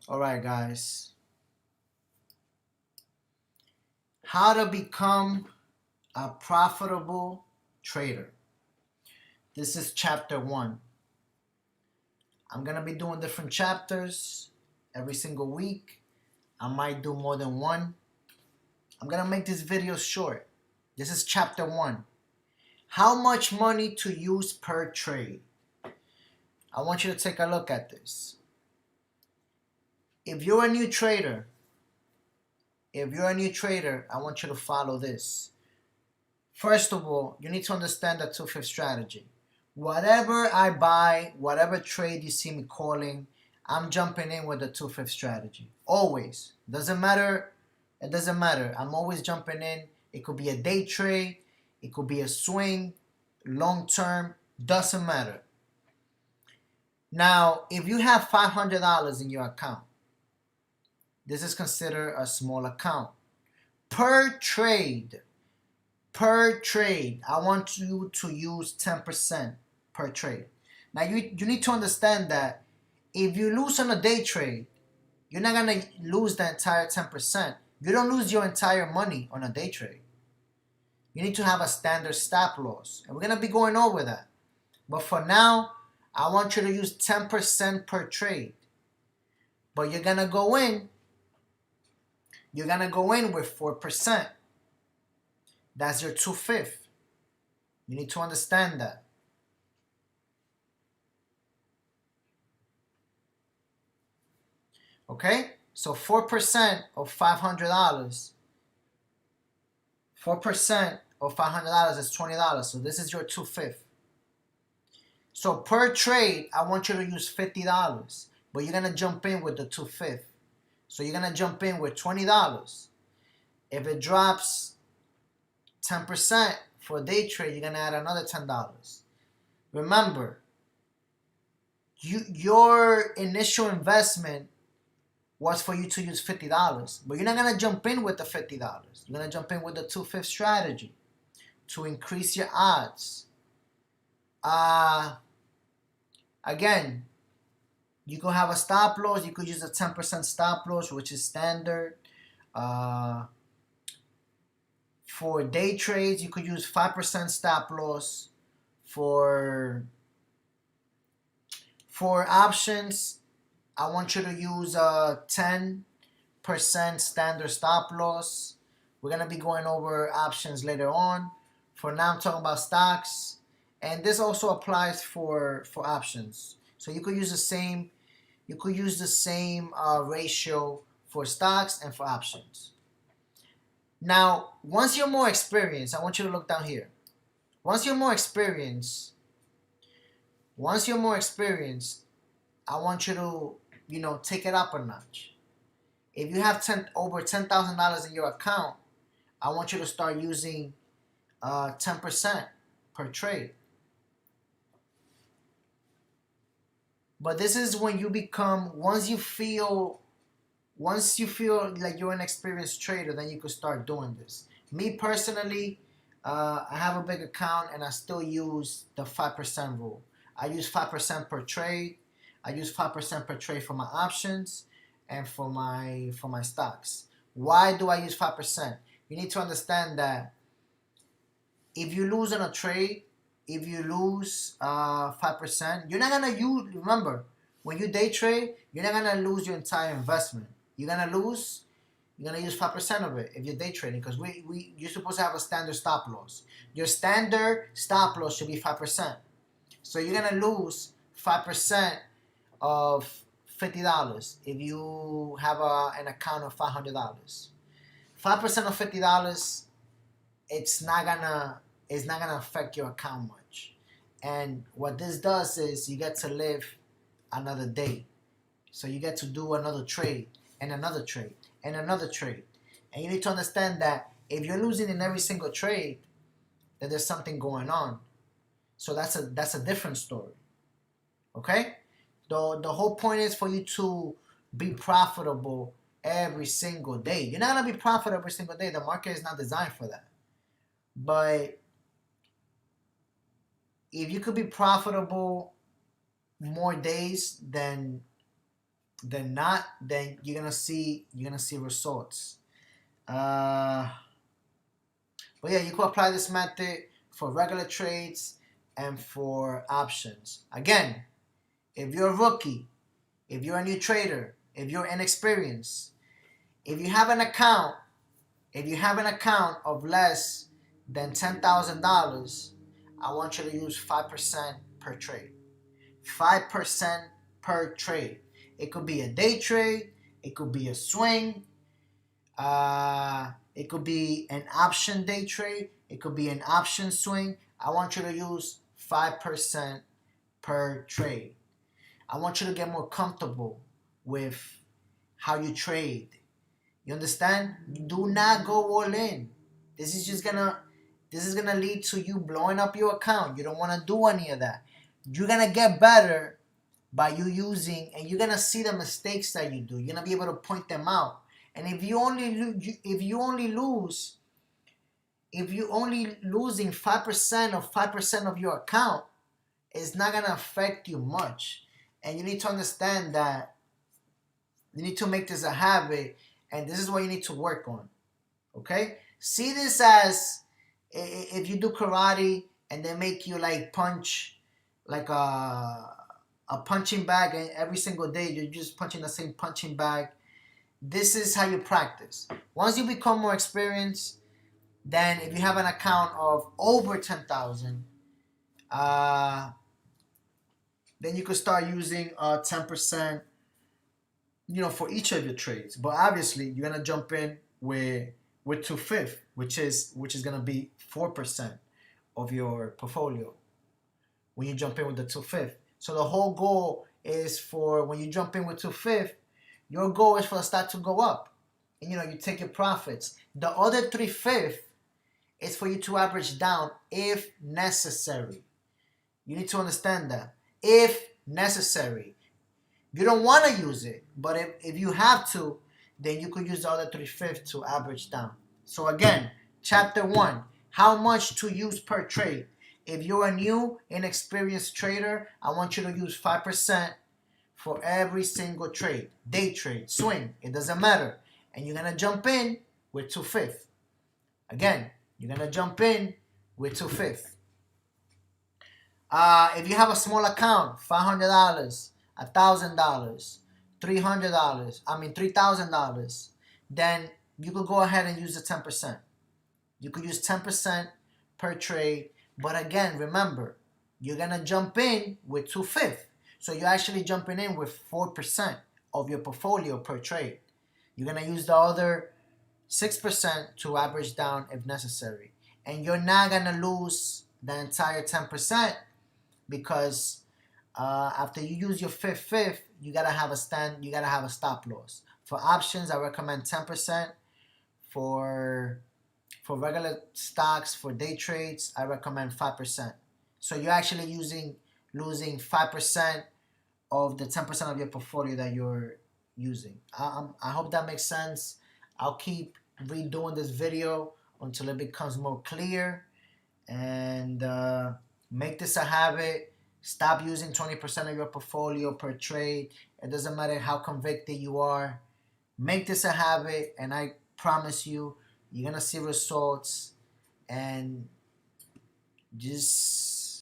All right, guys. How to become a profitable trader. This is chapter 1. I'm going to be doing different chapters every single week. I might do more than one. I'm going to make this video short. This is chapter 1. How much money to use per trade? I want you to take a look at this. If you're a new trader, I want you to follow this. First of all, you need to understand the 2-5 strategy. Whatever I buy, whatever trade you see me calling, I'm jumping in with the 2-5 strategy. Always. Doesn't matter. It doesn't matter. I'm always jumping in. It could be a day trade. It could be a swing, long term. Doesn't matter. Now, if you have $500 in your account, this is considered a small account. Per trade, I want you to use 10% per trade. Now, you need to understand that if you lose on a day trade, you're not going to lose the entire 10%. You don't lose your entire money on a day trade. You need to have a standard stop loss. And we're going to be going over that. But for now, I want you to use 10% per trade. But you're going to go in. You're going to go in with 4%. That's your 2/5. You need to understand that. Okay? So 4% of $500. 4% of $500 is $20. So this is your 2/5. So per trade, I want you to use $50. But you're going to jump in with the 2/5. So you're going to jump in with $20. If it drops 10% for a day trade, you're going to add another $10. Remember, your initial investment was for you to use $50. But you're not going to jump in with the $50. You're going to jump in with the 2/5 strategy to increase your odds. Again, you could have a stop loss. You could use a 10% stop loss, which is standard. For day trades, you could use 5% stop loss. For options, I want you to use a 10% standard stop loss. We're going to be going over options later on. For now, I'm talking about stocks. And this also applies for options. So you could use the same ratio for stocks and for options. Now, once you're more experienced, I want you to look down here. Once you're more experienced, I want you to, take it up a notch. If you have over $10,000 in your account, I want you to start using 10% per trade. But this is when you become, once you feel like you're an experienced trader, then you could start doing this. Me personally, I have a big account and I still use the 5% rule. I use 5% per trade. I use 5% per trade for my options and for my stocks. Why do I use 5%? You need to understand that if you lose on a trade, if you lose 5%, you're not gonna use. Remember, when you day trade, you're not gonna lose your entire investment. You're gonna use 5% of it if you're day trading, because you're supposed to have a standard stop loss. Your standard stop loss should be 5%. So you're gonna lose 5% of $50 if you have an account of $500. 5% of $50, it's not gonna affect your account much. And what this does is you get to live another day. So you get to do another trade and another trade and another trade. And you need to understand that if you're losing in every single trade, then there's something going on. So that's a different story. Okay? The whole point is for you to be profitable every single day. You're not gonna be profitable every single day. The market is not designed for that. But if you could be profitable more days, then than not, then you're gonna see results. But yeah, you can apply this method for regular trades and for options. Again, if you're a rookie, if you're a new trader, if you're inexperienced, if you have an account, of less than $10,000, I want you to use 5% per trade. 5% per trade. It could be a day trade, it could be a swing, it could be an option day trade, it could be an option swing. I want you to use 5% per trade. I want you to get more comfortable with how you trade. You understand? Do not go all in. This is gonna lead to you blowing up your account. You don't want to do any of that. You're gonna get better by you using, and you're gonna see the mistakes that you do. You're gonna be able to point them out. And if you only losing 5% of your account, it's not gonna affect you much. And you need to understand that you need to make this a habit, and this is what you need to work on. Okay? See this as if you do karate and they make you like punch like a punching bag, and every single day you're just punching the same punching bag. This is how you practice. Once you become more experienced, then if you have an account of over 10,000, then you could start using 10%, for each of your trades. But obviously, you're gonna jump in with 2/5, which is gonna be 4% of your portfolio when you jump in with the 2/5. So the whole goal is for when you jump in with 2/5, your goal is for the stock to go up, and you take your profits. The other 3/5 is for you to average down if necessary. You need to understand that. If necessary. You don't want to use it, but if you have to, then you could use the other 3/5 to average down. So again, chapter 1, how much to use per trade. If you're a new, inexperienced trader, I want you to use 5% for every single trade. Day trade, swing, it doesn't matter. And you're going to jump in with 2/5. Again, you're going to jump in with 2/5. If you have a small account, $500, $1,000, $3,000, then you could go ahead and use the 10%. You could use 10% per trade, but again, remember, you're gonna jump in with 2/5, so you're actually jumping in with 4% of your portfolio per trade. You're gonna use the other 6% to average down if necessary, and you're not gonna lose the entire 10%. Because after you use your fifth, you gotta have a stop loss. For options, I recommend 10%. For regular stocks, for day trades, I recommend 5%. So you're actually losing 5% of the 10% of your portfolio that you're using. I hope that makes sense. I'll keep redoing this video until it becomes more clear, and make this a habit. Stop using 20% of your portfolio per trade. It doesn't matter how convicted you are. Make this a habit, and I promise you, you're gonna see results. And just